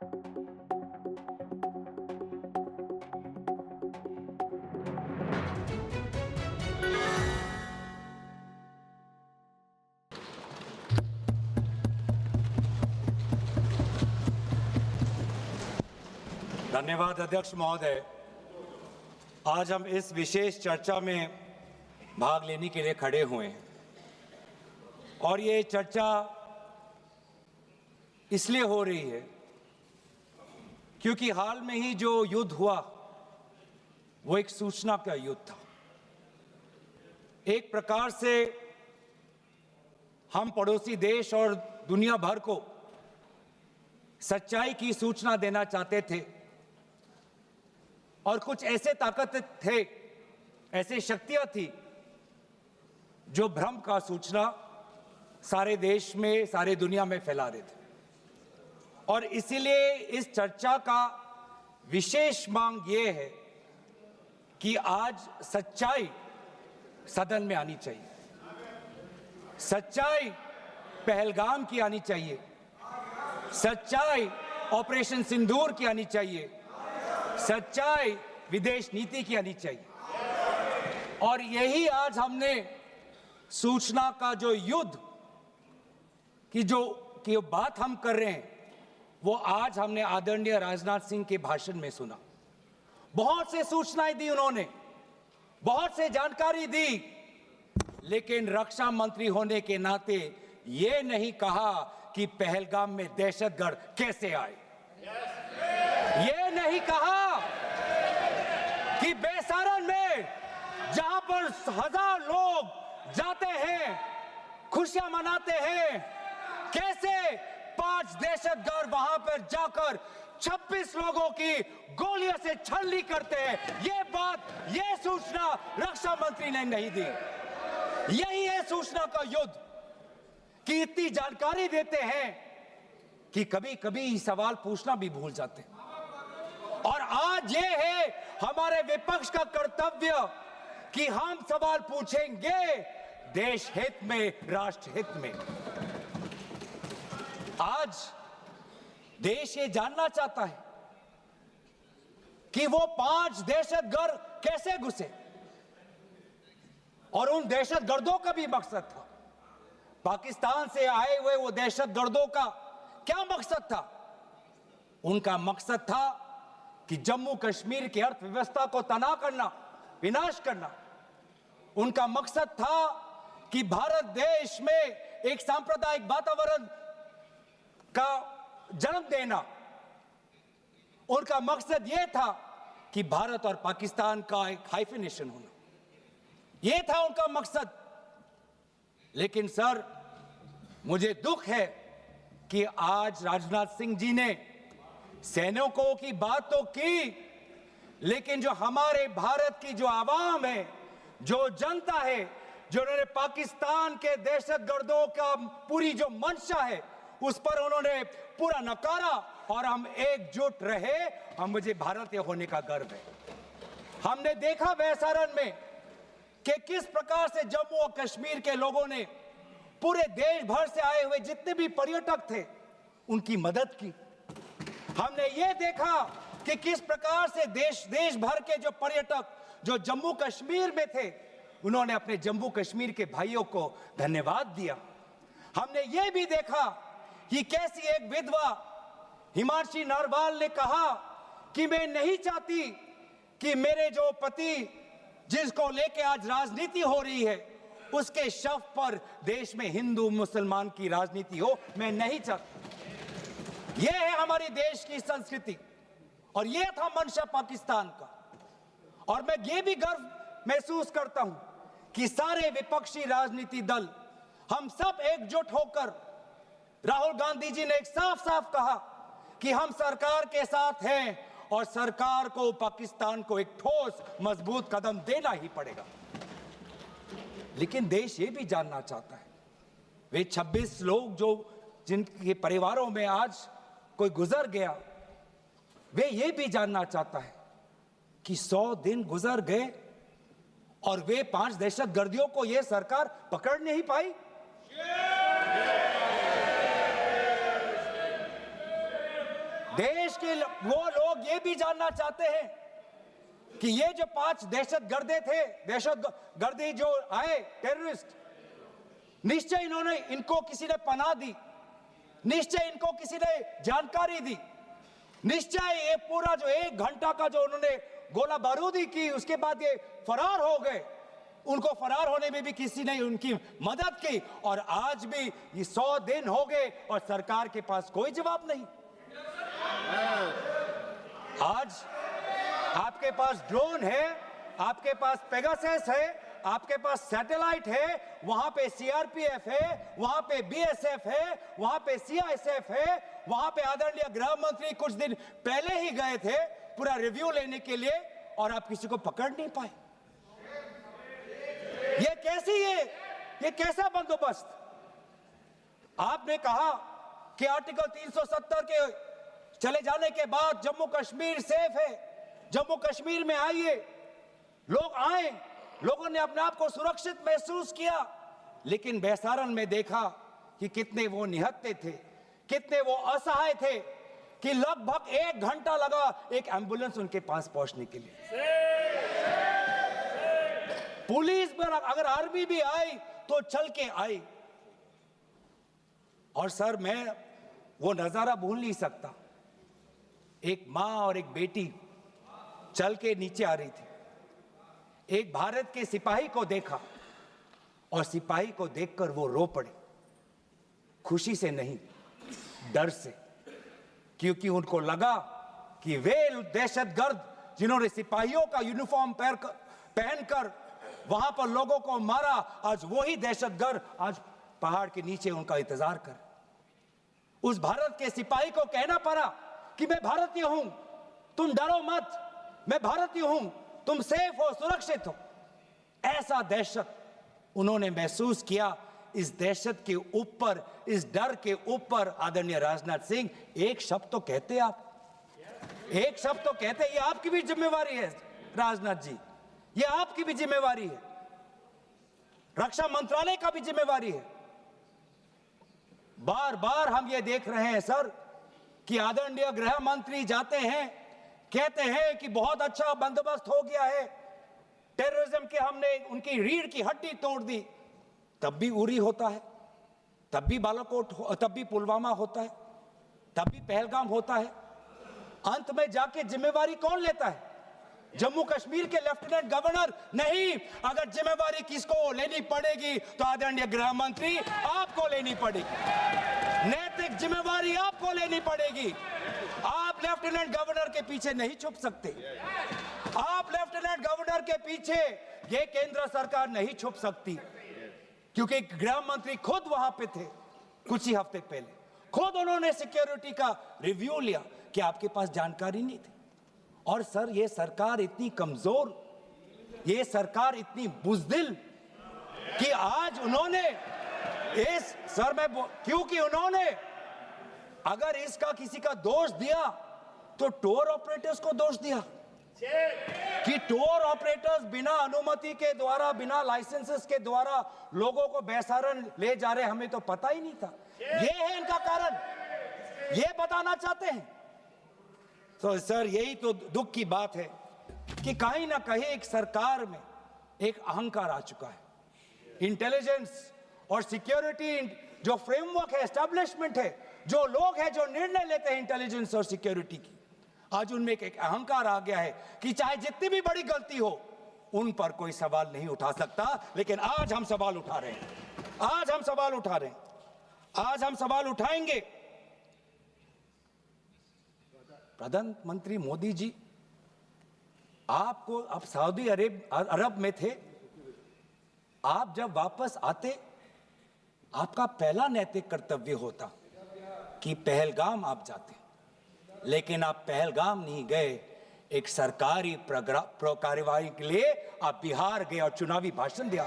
धन्यवाद अध्यक्ष महोदय। आज हम इस विशेष चर्चा में भाग लेने के लिए खड़े हुए हैं और ये चर्चा इसलिए हो रही है क्योंकि हाल में ही जो युद्ध हुआ वो एक सूचना का युद्ध था। एक प्रकार से हम पड़ोसी देश और दुनिया भर को सच्चाई की सूचना देना चाहते थे और कुछ ऐसे ताकत थे, ऐसी शक्तियां थी जो भ्रम का सूचना सारे देश में, सारे दुनिया में फैला रहे थे। और इसीलिए इस चर्चा का विशेष मांग ये है कि आज सच्चाई सदन में आनी चाहिए, सच्चाई पहलगाम की आनी चाहिए, सच्चाई ऑपरेशन सिंदूर की आनी चाहिए, सच्चाई विदेश नीति की आनी चाहिए। और यही आज हमने सूचना का जो युद्ध की जो बात हम कर रहे हैं वो आज हमने आदरणीय राजनाथ सिंह के भाषण में सुना। बहुत से सूचनाएं दी उन्होंने, बहुत से जानकारी दी, लेकिन रक्षा मंत्री होने के नाते ये नहीं कहा कि पहलगाम में दहशतगर्द कैसे आए। ये नहीं कहा कि बेसारन में जहां पर 1000 लोग जाते हैं, खुशियां मनाते हैं, कैसे 5 दहशतगर्द वहां पर जाकर 26 लोगों की गोलियों से छलनी करते हैं। ये बात, ये सूचना रक्षा मंत्री ने नहीं दी। यही है सूचना का युद्ध कि इतनी जानकारी देते हैं कि कभी कभी सवाल पूछना भी भूल जाते हैं। और आज ये है हमारे विपक्ष का कर्तव्य कि हम सवाल पूछेंगे देश हित में, राष्ट्र हित में। आज देश ये जानना चाहता है कि वो 5 दहशतगर्द कैसे घुसे और उन दहशतगर्दों का भी मकसद था। पाकिस्तान से आए हुए वो दहशतगर्दों का क्या मकसद था? उनका मकसद था कि जम्मू कश्मीर की अर्थव्यवस्था को तनाव करना, विनाश करना। उनका मकसद था कि भारत देश में एक सांप्रदायिक वातावरण का जन्म देना। उनका मकसद यह था कि भारत और पाकिस्तान का एक हाइफिनेशन होना। यह था उनका मकसद। लेकिन सर, मुझे दुख है कि आज राजनाथ सिंह जी ने सैनिकों की बात तो की, लेकिन जो हमारे भारत की जो आवाम है, जो जनता है, जो उन्होंने पाकिस्तान के दहशतगर्दों का पूरी जो मंशा है उस पर उन्होंने पूरा नकारा। और हम एकजुट रहे। हम, मुझे भारतीय होने का गर्व है। हमने देखा बेसारन में कि किस प्रकार से जम्मू और कश्मीर के लोगों ने पूरे देश भर से आए हुए जितने भी पर्यटक थे उनकी मदद की। हमने ये देखा कि किस प्रकार से देश भर के जो पर्यटक जो जम्मू कश्मीर में थे उन्होंने अपने जम्मू कश्मीर के भाइयों को धन्यवाद दिया। हमने ये भी देखा कि कैसी एक विधवा हिमांशी नरवाल ने कहा कि मैं नहीं चाहती कि मेरे जो पति जिसको लेके आज राजनीति हो रही है उसके शव पर देश में हिंदू मुसलमान की राजनीति हो, मैं नहीं चाहती। यह है हमारी देश की संस्कृति और यह था मंशा पाकिस्तान का। और मैं ये भी गर्व महसूस करता हूं कि सारे विपक्षी राजनीति दल, हम सब एकजुट होकर, राहुल गांधी जी ने एक साफ साफ कहा कि हम सरकार के साथ हैं और सरकार को पाकिस्तान को एक ठोस मजबूत कदम देना ही पड़ेगा। लेकिन देश ये भी जानना चाहता है, वे 26 लोग जो जिनके परिवारों में आज कोई गुजर गया, वे ये भी जानना चाहता है कि 100 दिन गुजर गए और वे 5 दहशतगर्दियों को यह सरकार पकड़ नहीं पाई। देश के वो लोग ये भी जानना चाहते हैं कि ये जो 5 दहशतगर्दी जो आए टेररिस्ट, निश्चय इनको किसी ने पनाह दी, निश्चय इनको किसी ने जानकारी दी, निश्चय ये पूरा जो 1 घंटा का जो उन्होंने गोला बारूदी की, उसके बाद ये फरार हो गए। उनको फरार होने में भी किसी ने उनकी मदद की, और आज भी ये 100 दिन हो गए और सरकार के पास कोई जवाब नहीं। आज आपके पास ड्रोन है, आपके पास पेगासस है, आपके पास सैटेलाइट है, वहां पे सीआरपीएफ है, वहां पे बीएसएफ है, वहां पे सीआईएसएफ है, वहां पे आदरणीय गृह मंत्री कुछ दिन पहले ही गए थे पूरा रिव्यू लेने के लिए, और आप किसी को पकड़ नहीं पाए। ये कैसा बंदोबस्त? आपने कहा कि आर्टिकल 370 के चले जाने के बाद जम्मू कश्मीर सेफ है, जम्मू कश्मीर में आइए, लोग आए, लोगों ने अपने आप को सुरक्षित महसूस किया, लेकिन बेसारन में देखा कि कितने वो निहत्थे थे, कितने वो असहाय थे, कि लगभग 1 घंटा लगा एक एम्बुलेंस उनके पास पहुंचने के लिए। पुलिस पर अगर आर्मी भी आई तो चल के आई। और सर, मैं वो नजारा भूल नहीं सकता, एक मां और एक बेटी चल के नीचे आ रही थी, एक भारत के सिपाही को देखा और सिपाही को देखकर वो रो पड़े, खुशी से नहीं, डर से, क्योंकि उनको लगा कि वे दहशतगर्द जिन्होंने सिपाहियों का यूनिफॉर्म पहनकर वहां पर लोगों को मारा, आज वही दहशतगर्द आज पहाड़ के नीचे उनका इंतजार कर। उस भारत के सिपाही को कहना पड़ा कि मैं भारतीय हूं, तुम डरो मत, मैं भारतीय हूं, तुम सेफ हो, सुरक्षित हो। ऐसा दहशत उन्होंने महसूस किया। इस दहशत के ऊपर, इस डर के ऊपर आदरणीय राजनाथ सिंह एक शब्द तो कहते, आप एक शब्द तो कहते। ये आपकी भी जिम्मेवारी है राजनाथ जी, ये आपकी भी जिम्मेवारी है, रक्षा मंत्रालय का भी जिम्मेवारी है। बार बार हम ये देख रहे हैं सर कि आदरणीय गृह मंत्री जाते हैं, कहते हैं कि बहुत अच्छा बंदोबस्त हो गया है, टेररिज्म के हमने उनकी रीढ़ की हड्डी तोड़ दी, तब भी उरी होता है, तब भी बालाकोट, तब भी पुलवामा होता है, तब भी पहलगाम होता है। अंत में जाके जिम्मेवारी कौन लेता है? जम्मू कश्मीर के लेफ्टिनेंट गवर्नर नहीं। अगर जिम्मेवारी किसको लेनी पड़ेगी तो आदरणीय गृह मंत्री आपको लेनी पड़ेगी, नैतिक जिम्मेवारी आपको लेनी पड़ेगी। आप लेफ्टिनेंट गवर्नर के पीछे नहीं छुप सकते, आप लेफ्टिनेंट गवर्नर के पीछे ये केंद्र सरकार नहीं छुप सकती, क्योंकि गृह मंत्री खुद वहां पे थे कुछ ही हफ्ते पहले, खुद उन्होंने सिक्योरिटी का रिव्यू लिया कि आपके पास जानकारी नहीं थी। और सर, ये सरकार इतनी कमजोर, ये सरकार इतनी बुज़दिल कि आज उन्होंने इस सर में, क्योंकि उन्होंने अगर इसका किसी का दोष दिया तो टूर ऑपरेटर्स को दोष दिया कि टूर ऑपरेटर्स बिना अनुमति के द्वारा, बिना लाइसेंसेस के द्वारा लोगों को बेसहारा ले जा रहे, हमें तो पता ही नहीं था। ये है इनका कारण, ये बताना चाहते हैं। तो सर, यही तो दुख की बात है कि कहीं ना कहीं एक सरकार में एक अहंकार आ चुका है। इंटेलिजेंस और सिक्योरिटी जो फ्रेमवर्क है, एस्टैब्लिशमेंट है, जो लोग हैं जो निर्णय लेते हैं इंटेलिजेंस और सिक्योरिटी की, आज उनमें एक अहंकार आ गया है कि चाहे जितनी भी बड़ी गलती हो उन पर कोई सवाल नहीं उठा सकता। लेकिन आज हम सवाल उठा रहे हैं, आज हम सवाल उठा रहे हैं, आज हम सवाल उठाएंगे। प्रधानमंत्री मोदी जी, आपको अब सऊदी अरब में थे, आप जब वापस आते आपका पहला नैतिक कर्तव्य होता कि पहलगाम आप जाते, लेकिन आप पहलगाम नहीं गए, एक सरकारी कार्यवाही के लिए आप बिहार गए और चुनावी भाषण दिया।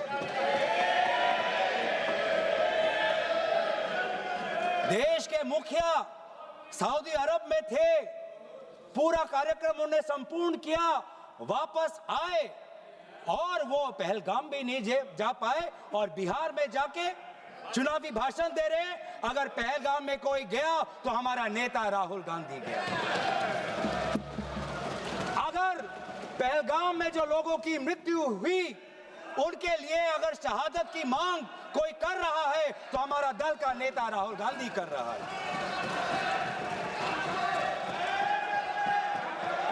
देश के मुखिया सऊदी अरब में थे, पूरा कार्यक्रम उन्होंने संपूर्ण किया, वापस आए और वो पहलगाम भी नहीं जा पाए और बिहार में जाके चुनावी भाषण दे रहे हैं। अगर पहलगाम में कोई गया तो हमारा नेता राहुल गांधी गया। अगर पहलगाम में जो लोगों की मृत्यु हुई उनके लिए अगर शहादत की मांग कोई कर रहा है तो हमारा दल का नेता राहुल गांधी कर रहा है।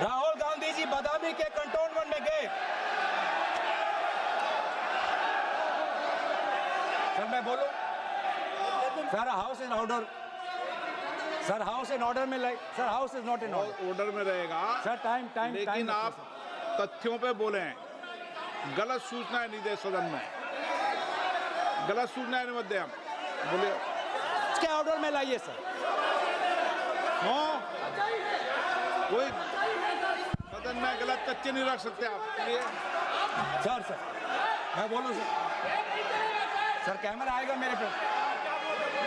राहुल गांधी जी बदामी के कंटोनमेंट में गए। सर मैं बोलूं? Sir house in order. Sir house in order में sir house is not in order में रहेगा सर। टाइम लेकिन आप तथ्यों पे बोलें। गलत सूचना नहीं दे सदन में, गलत सूचना मत दे। हम बोलिए इसके ऑर्डर में लाइए सर। कोई सदन में गलत तथ्य नहीं रख सकते आप। सर मैं बोलूं सर कैमरा आएगा मेरे पे।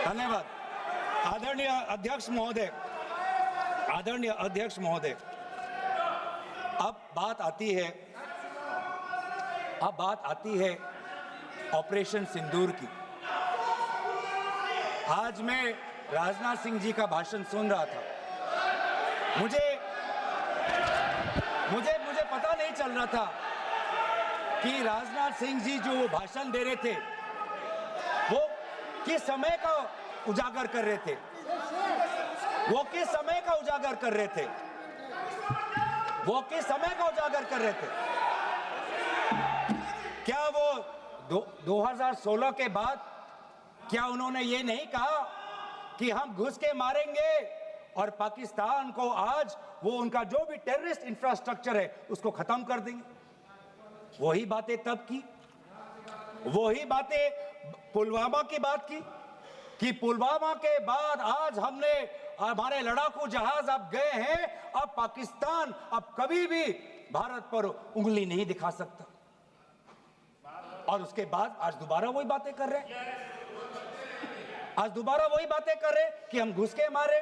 धन्यवाद। आदरणीय अध्यक्ष महोदय, अब बात आती है ऑपरेशन सिंदूर की। आज मैं राजनाथ सिंह जी का भाषण सुन रहा था। मुझे पता नहीं चल रहा था कि राजनाथ सिंह जी जो वो भाषण दे रहे थे वो किस समय का उजागर कर रहे थे। क्या वो 2016 के बाद क्या उन्होंने ये नहीं कहा कि हम घुस के मारेंगे और पाकिस्तान को आज वो उनका जो भी टेररिस्ट इंफ्रास्ट्रक्चर है उसको खत्म कर देंगे? वही बातें तब की, वही बातें पुलवामा की बात की कि पुलवामा के बाद आज हमारे लड़ाकू जहाज अब गए हैं। अब पाकिस्तान अब कभी भी भारत पर उंगली नहीं दिखा सकता। और उसके बाद आज दोबारा वही बातें कर रहे हैं। कि हम घुस के मारे,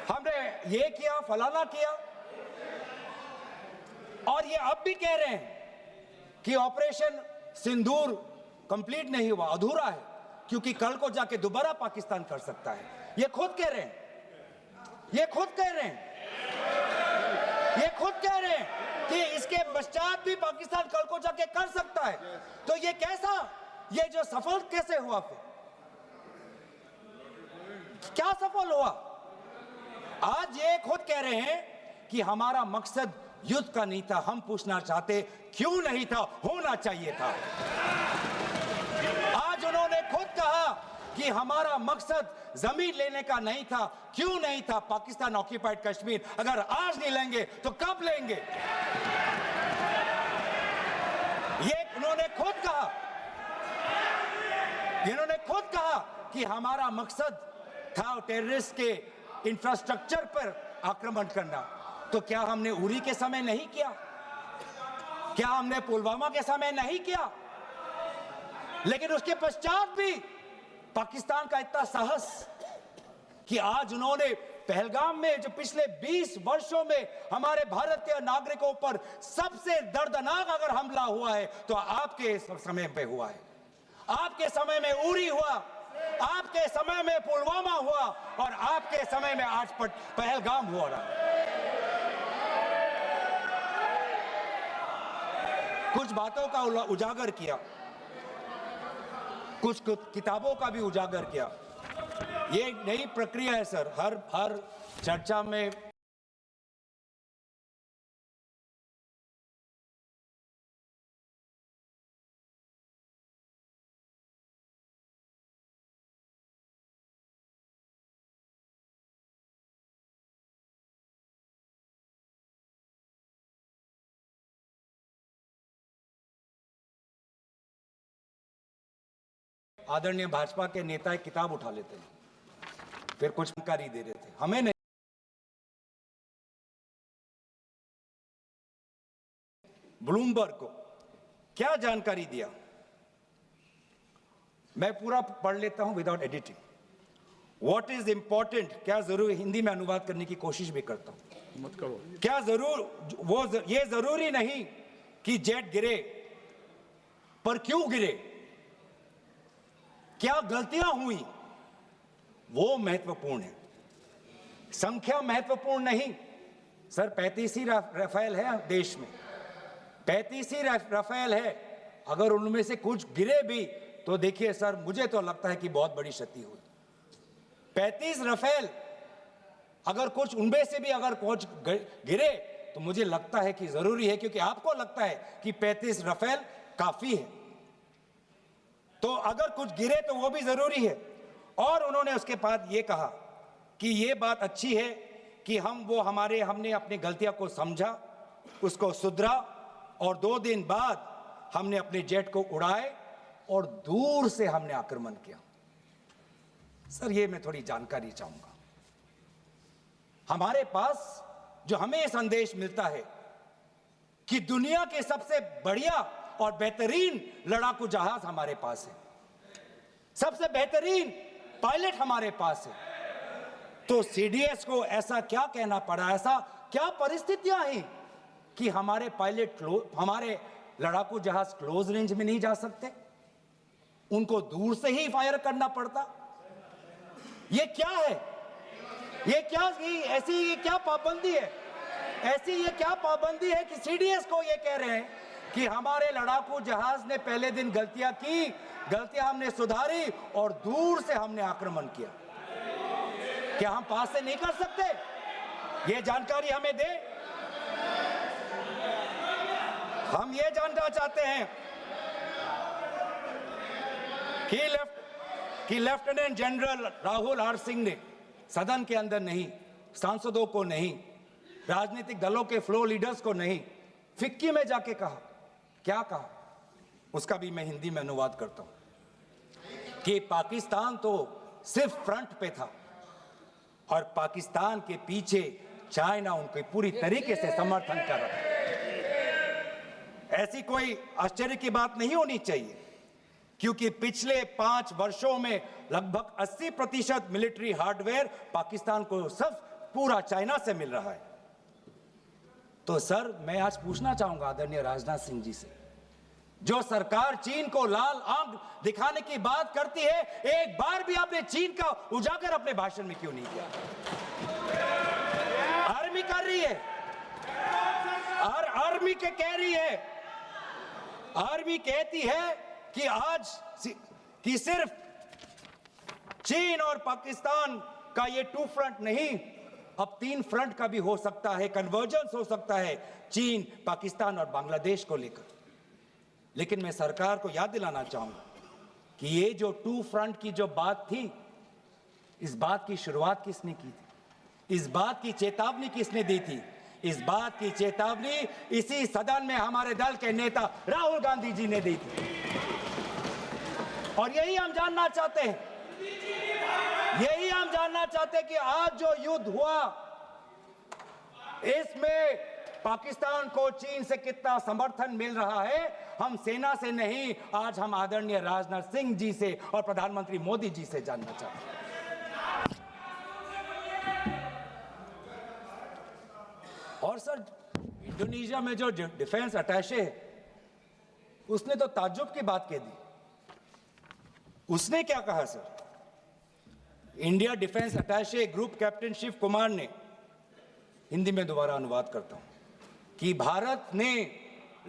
हमने ये किया, फलाना किया। और ये अब भी कह रहे हैं कि ऑपरेशन सिंदूर कंप्लीट नहीं हुआ, अधूरा है, क्योंकि कल को जाके दोबारा पाकिस्तान कर सकता है। ये खुद कह रहे हैं कि इसके पश्चात भी पाकिस्तान कल को जाके कर सकता है। तो ये जो सफल कैसे हुआ? फिर क्या सफल हुआ? आज ये खुद कह रहे हैं कि हमारा मकसद युद्ध का नहीं था। हम पूछना चाहते क्यों नहीं था, होना चाहिए था। आज उन्होंने खुद कहा कि हमारा मकसद जमीन लेने का नहीं था। क्यों नहीं था? पाकिस्तान ऑक्यूपाइड कश्मीर अगर आज नहीं लेंगे तो कब लेंगे? ये उन्होंने खुद कहा कि हमारा मकसद था टेररिस्ट के इंफ्रास्ट्रक्चर पर आक्रमण करना। तो क्या हमने उरी के समय नहीं किया? क्या हमने पुलवामा के समय नहीं किया? लेकिन उसके पश्चात भी पाकिस्तान का इतना साहस कि आज उन्होंने पहलगाम में जो पिछले 20 वर्षों में हमारे भारतीय नागरिकों पर सबसे दर्दनाक अगर हमला हुआ है तो आपके समय पे हुआ है। आपके समय में उरी हुआ, आपके समय में पुलवामा हुआ और आपके समय में आज पहलगाम हो रहा है। कुछ बातों का उजागर किया, कुछ किताबों का भी उजागर किया। ये नई प्रक्रिया है सर। हर चर्चा में आदरणीय भाजपा के नेता एक किताब उठा लेते हैं, फिर कुछ जानकारी दे रहे थे, हमें नहीं। ब्लूमबर्ग को क्या जानकारी दिया, मैं पूरा पढ़ लेता हूं without editing. What is important, क्या जरूरी, हिंदी में अनुवाद करने की कोशिश भी करता हूं, मत करो। क्या ये जरूरी नहीं कि जेट गिरे, पर क्यों गिरे, क्या गलतियां हुई वो महत्वपूर्ण है, संख्या महत्वपूर्ण नहीं। सर 35 ही राफेल है देश में, 35 ही राफेल है। अगर उनमें से कुछ गिरे भी तो देखिए सर, मुझे तो लगता है कि बहुत बड़ी क्षति हुई। 35 राफेल, अगर कुछ उनमें से भी अगर कुछ गिरे तो मुझे लगता है कि जरूरी है, क्योंकि आपको लगता है कि 35 राफेल काफी है, तो अगर कुछ गिरे तो वो भी जरूरी है। और उन्होंने उसके बाद ये कहा कि ये बात अच्छी है कि हमने अपनी गलतियां को समझा, उसको सुधरा, और 2 दिन बाद हमने अपने जेट को उड़ाए और दूर से हमने आक्रमण किया। सर ये मैं थोड़ी जानकारी चाहूंगा। हमारे पास जो हमें संदेश मिलता है कि दुनिया के सबसे बढ़िया और बेहतरीन लड़ाकू जहाज हमारे पास है, सबसे बेहतरीन पायलट हमारे पास है, तो सीडीएस को ऐसा क्या कहना पड़ा, ऐसा क्या परिस्थितियां हैं कि हमारे पायलट हमारे लड़ाकू जहाज क्लोज रेंज में नहीं जा सकते, उनको दूर से ही फायर करना पड़ता। ये क्या है? ये क्या पाबंदी है? ऐसी ये क्या पाबंदी है कि सीडीएस को ये कह रहे हैं कि हमारे लड़ाकू जहाज ने पहले दिन गलतियां की, गलतियां हमने सुधारी और दूर से हमने आक्रमण किया। क्या हम पास से नहीं कर सकते? ये जानकारी हमें दे। हम ये जानना चाहते हैं कि lieutenant general Rahul R Singh ने सदन के अंदर नहीं, सांसदों को नहीं, राजनीतिक दलों के फ्लो लीडर्स को नहीं, फिक्की में जाके कहा। क्या कहा? उसका भी मैं हिंदी में अनुवाद करता हूं कि पाकिस्तान तो सिर्फ फ्रंट पे था और पाकिस्तान के पीछे चाइना उनके पूरी तरीके से समर्थन कर रहा है। ऐसी कोई आश्चर्य की बात नहीं होनी चाहिए, क्योंकि पिछले 5 वर्षों में लगभग 80% मिलिट्री हार्डवेयर पाकिस्तान को सब पूरा चाइना से मिल रहा है। तो सर मैं आज पूछना चाहूंगा आदरणीय राजनाथ सिंह जी से, जो सरकार चीन को लाल आंख दिखाने की बात करती है, एक बार भी आपने चीन का उजागर अपने भाषण में क्यों नहीं किया? आर्मी कर रही है, आर्मी के कह रही है, आर्मी कहती है कि आज कि सिर्फ चीन और पाकिस्तान का ये 2 फ्रंट नहीं, अब 3 फ्रंट का भी हो सकता है, कन्वर्जेंस हो सकता है चीन, पाकिस्तान और बांग्लादेश को लेकर। लेकिन मैं सरकार को याद दिलाना चाहूंगा कि ये जो 2 फ्रंट की जो बात थी, इस बात की शुरुआत किसने की थी? इस बात की चेतावनी किसने दी थी? इस बात की चेतावनी इसी सदन में हमारे दल के नेता राहुल गांधी जी ने दी थी। और यही हम जानना चाहते हैं, यही हम जानना चाहते हैं कि आज जो युद्ध हुआ, इसमें पाकिस्तान को चीन से कितना समर्थन मिल रहा है। हम सेना से नहीं, आज हम आदरणीय राजनाथ सिंह जी से और प्रधानमंत्री मोदी जी से जानना चाहते हैं। और सर इंडोनेशिया में जो डिफेंस अटैचे है, उसने तो ताज्जुब की बात कह दी। उसने क्या कहा sir? India defence attache group captain Shiv Kumar ने, हिंदी में दोबारा अनुवाद करता हूं, कि भारत ने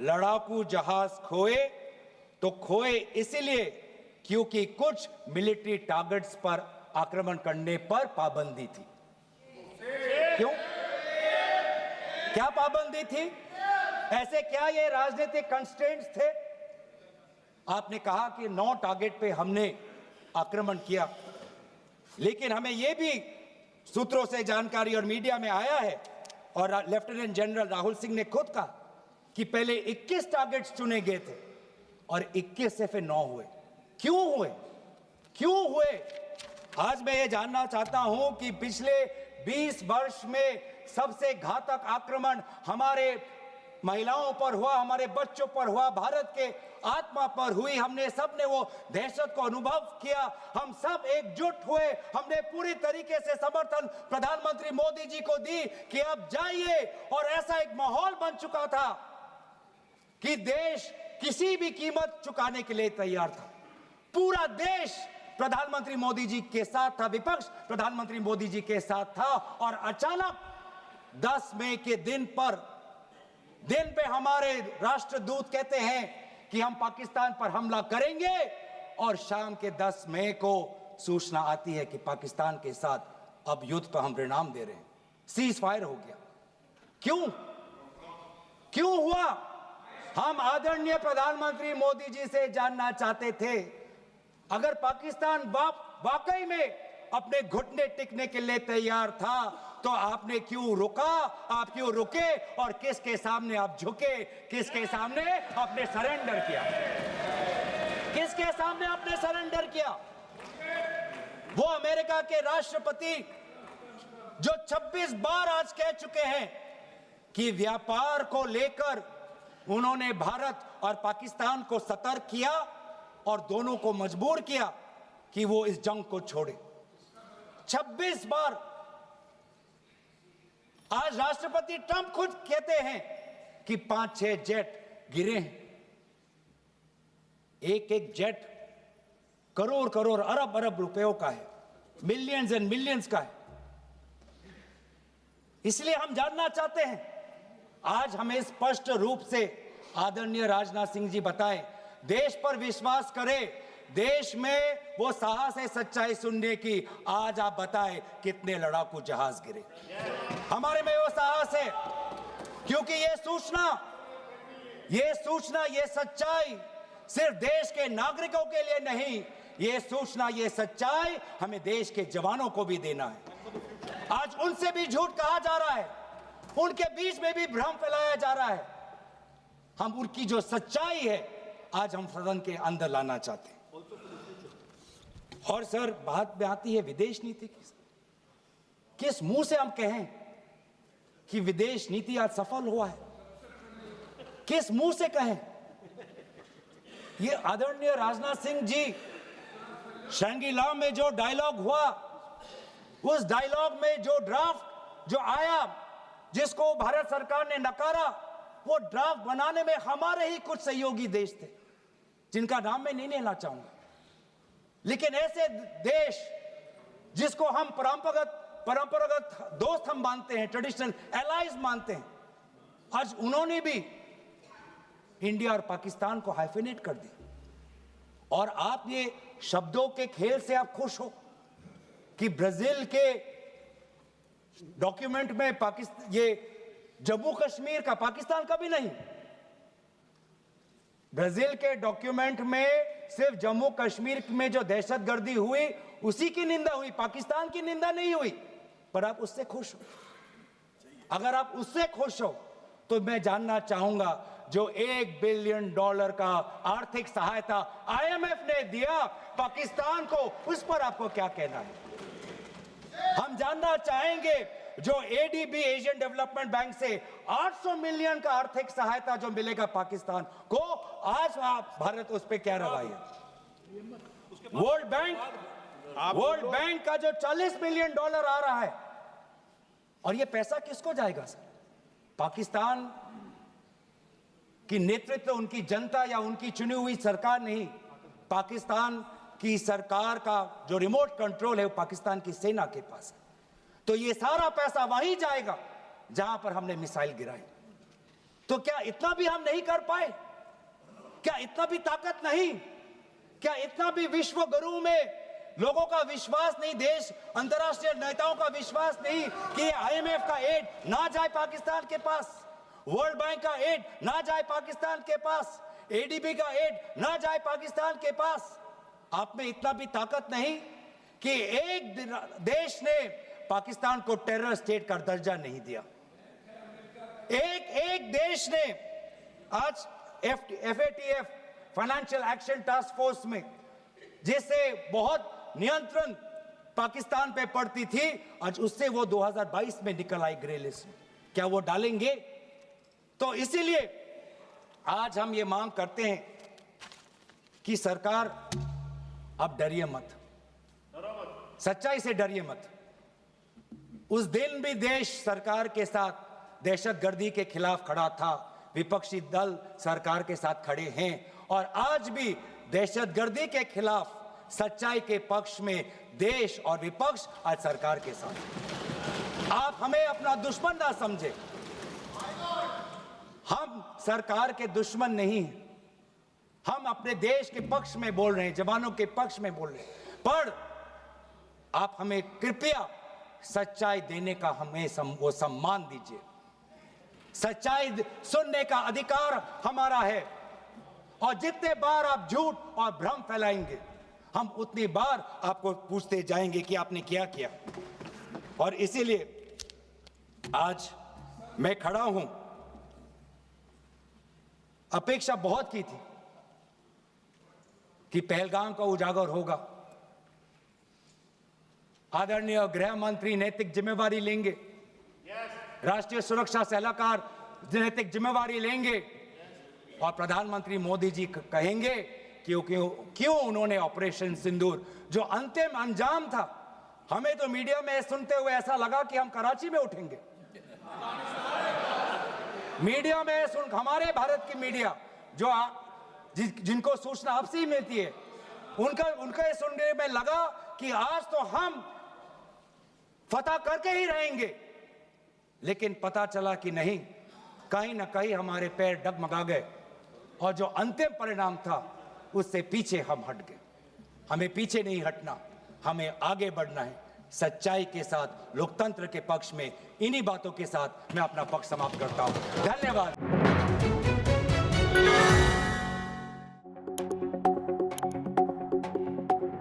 लड़ाकू जहाज खोए तो खोए इसलिए क्योंकि कुछ मिलिट्री टारगेट्स पर आक्रमण करने पर पाबंदी थी। क्यों? क्या पाबंदी थी? ऐसे क्या ये राजनीतिक कंस्ट्रेंट्स थे? आपने कहा कि 9 टारगेट पे हमने आक्रमण किया, लेकिन हमें यह भी सूत्रों से जानकारी और मीडिया में आया है, और लेफ्टिनेंट जनरल राहुल सिंह ने खुद कहा कि पहले 21 टारगेट्स चुने गए थे और 21 से फिर 9 हुए। क्यों हुए? क्यों हुए? आज मैं ये जानना चाहता हूं कि पिछले 20 वर्ष में सबसे घातक आक्रमण हमारे महिलाओं पर हुआ, हमारे बच्चों पर हुआ, भारत के आत्मा पर हुई। हमने सबने वो दहशत को अनुभव किया, हम सब एकजुट हुए, हमने पूरी तरीके से समर्थन प्रधानमंत्री मोदी जी को दी कि अब जाइए। और ऐसा एक माहौल बन चुका था कि देश किसी भी कीमत चुकाने के लिए तैयार था। पूरा देश प्रधानमंत्री मोदी जी के साथ था, विपक्ष प्रधानमंत्री मोदी जी के साथ था, और अचानक 10 मई के दिन पे हमारे राष्ट्रदूत कहते हैं कि हम पाकिस्तान पर हमला करेंगे, और शाम के 10 मई को सूचना आती है कि पाकिस्तान के साथ अब युद्ध पर हम परिणाम दे रहे हैं, सीज फायर हो गया। क्यों हुआ? हम आदरणीय प्रधानमंत्री मोदी जी से जानना चाहते थे, अगर पाकिस्तान वाकई में अपने घुटने टिकने के लिए तैयार था तो आपने क्यों रुका, आप क्यों रुके, और किसके सामने आप झुके, किसके सामने आपने सरेंडर किया, किसके सामने आपने सरेंडर किया? वो अमेरिका के राष्ट्रपति जो 26 बार आज कह चुके हैं कि व्यापार को लेकर उन्होंने भारत और पाकिस्तान को सतर्क किया और दोनों को मजबूर किया कि वो इस जंग को छोड़े। 26 बार। आज राष्ट्रपति ट्रंप खुद कहते हैं कि 5-6 जेट गिरे हैं। एक जेट करोड़ अरब रुपयों का है, मिलियंस एंड मिलियंस का है। इसलिए हम जानना चाहते हैं, आज हमें स्पष्ट रूप से आदरणीय राजनाथ सिंह जी बताएं, देश पर विश्वास करें, देश में वो साहस है सच्चाई सुनने की। आज आप बताएं कितने लड़ाकू जहाज गिरे? हमारे में वो साहस है, क्योंकि ये सूचना, ये सच्चाई सिर्फ देश के नागरिकों के लिए नहीं, ये सूचना, ये सच्चाई हमें देश के जवानों को भी देना है। आज उनसे भी झूठ कहा जा रहा है, उनके बीच में भी भ्रम फैलाया जा रहा है। हम उनकी जो सच्चाई है आज हम सदन के अंदर लाना चाहते हैं। और सर, बात में आती है विदेश नीति की। किस मुंह से हम कहें कि विदेश नीति आज सफल हुआ है? किस मुंह से कहें? ये आदरणीय राजनाथ सिंह जी, शंगीला में जो डायलॉग हुआ, उस डायलॉग में जो ड्राफ्ट जो आया, जिसको भारत सरकार ने नकारा, वो ड्राफ्ट बनाने में हमारे ही कुछ सहयोगी देश थे, जिनका नाम मैं नहीं लेना चाहूंगा। लेकिन ऐसे देश जिसको हम परंपरागत दोस्त हम मानते हैं, ट्रेडिशनल एलाइज मानते हैं, आज उन्होंने भी इंडिया और पाकिस्तान को हाइफिनेट कर दिया। और आप ये शब्दों के खेल से आप खुश हो कि ब्राजील के डॉक्यूमेंट में पाकिस्तान, ये जम्मू कश्मीर का, पाकिस्तान का भी नहीं, ब्राजील के डॉक्यूमेंट में सिर्फ जम्मू कश्मीर में जो दहशतगर्दी हुई उसी की निंदा हुई, पाकिस्तान की निंदा नहीं हुई। पर आप उससे खुश हो? अगर आप उससे खुश हो तो मैं जानना चाहूंगा, जो $1 बिलियन का आर्थिक सहायता IMF ने दिया पाकिस्तान को, उस पर आपको क्या कहना है? हम जानना चाहेंगे, जो ADB एशियन डेवलपमेंट बैंक से 800 मिलियन का आर्थिक सहायता जो मिलेगा पाकिस्तान को, आज भारत उस पर क्या रवैया? वर्ल्ड बैंक का जो $40 मिलियन आ रहा है, और ये पैसा किसको जाएगा सर? पाकिस्तान की नेतृत्व उनकी जनता या उनकी चुनी हुई सरकार नहीं, पाकिस्तान की सरकार का जो रिमोट कंट्रोल है वो पाकिस्तान की सेना के पास है। तो ये सारा पैसा वहीं जाएगा जहां पर हमने मिसाइल गिराई। तो क्या इतना भी हम नहीं कर पाए? क्या इतना भी ताकत नहीं? क्या इतना भी विश्व गुरु में लोगों का विश्वास नहीं, देश अंतर्राष्ट्रीय नेताओं का विश्वास नहीं कि IMF का एड ना जाए पाकिस्तान के पास, वर्ल्ड बैंक का एड ना जाए पाकिस्तान के पास, ADB का एड ना जाए पाकिस्तान के पास? आप में इतना भी ताकत नहीं कि एक देश ने पाकिस्तान को टेरर स्टेट का दर्जा नहीं दिया। एक देश ने आज FATF financial action task force में, जिससे बहुत नियंत्रण पाकिस्तान पे पड़ती थी, आज उससे वो 2022 में निकल आई ग्रे लिस्ट में। क्या वो डालेंगे? तो इसीलिए आज हम ये मांग करते हैं कि सरकार अब डरिए मत, सच्चाई से डरिए मत। उस दिन भी देश सरकार के साथ दहशतगर्दी के खिलाफ खड़ा था, विपक्षी दल सरकार के साथ खड़े हैं, और आज भी दहशतगर्दी के खिलाफ सच्चाई के पक्ष में देश और विपक्ष आज सरकार के साथ। आप हमें अपना दुश्मन ना समझे, हम सरकार के दुश्मन नहीं हैं। हम अपने देश के पक्ष में बोल रहे हैं, जवानों के पक्ष में बोल रहे हैं, पर आप हमें कृपया सच्चाई देने का हमें वो सम्मान दीजिए। सच्चाई सुनने का अधिकार हमारा है, और जितने बार आप झूठ और भ्रम फैलाएंगे, हम उतनी बार आपको पूछते जाएंगे कि आपने क्या किया। और इसीलिए आज मैं खड़ा हूं। अपेक्षा बहुत की थी कि पहलगाम का उजागर होगा, आदरणीय गृह मंत्री नैतिक जिम्मेवारी लेंगे, राष्ट्रीय सुरक्षा सलाहकार नैतिक जिम्मेवारी लेंगे, और प्रधानमंत्री मोदी जी कहेंगे क्यों उन्होंने ऑपरेशन सिंदूर जो अंतिम अंजाम था, हमें तो मीडिया में सुनते हुए ऐसा लगा कि हम कराची में उठेंगे। मीडिया में हमारे भारत की मीडिया जो जिनको सूचना अब से ही मिलती है, उनका सुनने में लगा कि आज तो हम फतह करके ही रहेंगे, लेकिन पता चला कि नहीं, कहीं ना कहीं हमारे पैर डगमगा गए, और जो अंतिम परिणाम था उससे पीछे हम हट गए। हमें पीछे नहीं हटना, हमें आगे बढ़ना है सच्चाई के साथ, लोकतंत्र के पक्ष में। इन्हीं बातों के साथ मैं अपना पक्ष समाप्त करता हूं। धन्यवाद।